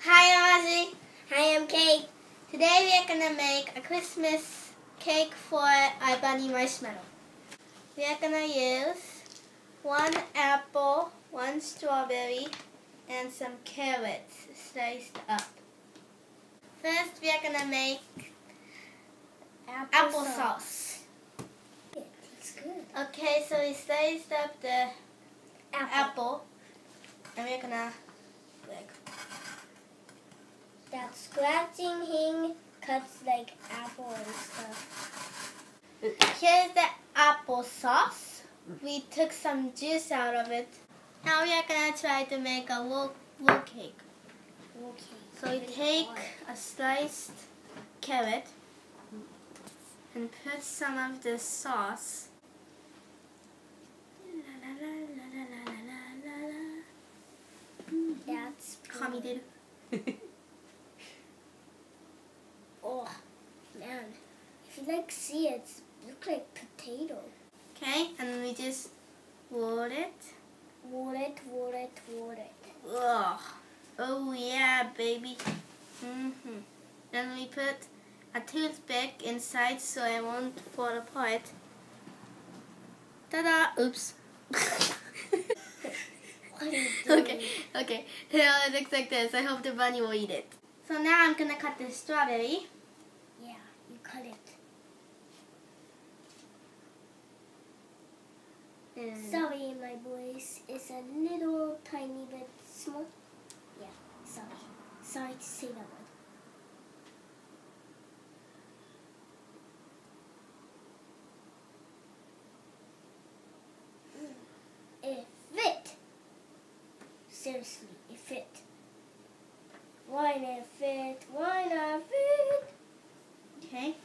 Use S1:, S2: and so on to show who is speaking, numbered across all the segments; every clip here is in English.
S1: Hi, Ozzy.
S2: Hi, I'm Kate.
S1: Today we are going to make a Christmas cake for our bunny marshmallow. We are going to use 1 apple, 1 strawberry, and some carrots sliced up. First, we are going to make applesauce.
S2: It tastes good.
S1: Okay, so we sliced up the apple and we're going to
S2: that scratching him cuts like apple and stuff.
S1: Here's the applesauce. We took some juice out of it. Now we are going to try to make a wool cake. So we take a sliced carrot and put some of the sauce.
S2: That's
S1: Kamideru.
S2: Oh, man. If you see it, looks like potato.
S1: Okay, and we just roll it.
S2: Roll it.
S1: Ugh. Oh yeah, baby. And we put a toothpick inside so it won't fall apart. Ta-da! Oops.
S2: What are you doing?
S1: Okay. Now it looks like this. I hope the bunny will eat it. So now I'm gonna cut the strawberry.
S2: Yeah, you cut it. Sorry, my voice is a little tiny bit small. Yeah, sorry. Sorry to say that one. It fit. Seriously, it fit. Why not fit? Why not fit?
S1: Okay.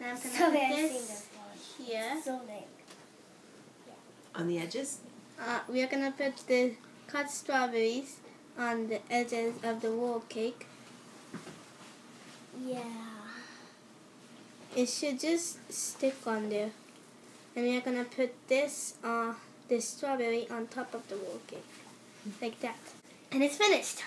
S1: Now I'm gonna
S2: Sorry,
S1: put
S2: I
S1: this
S2: sing that part.
S1: here.
S2: So lame.
S3: On the edges?
S1: We are gonna put the cut strawberries on the edges of the wool cake.
S2: Yeah.
S1: It should just stick on there. And we are gonna put this strawberry on top of the wool cake. Like that. And it's finished.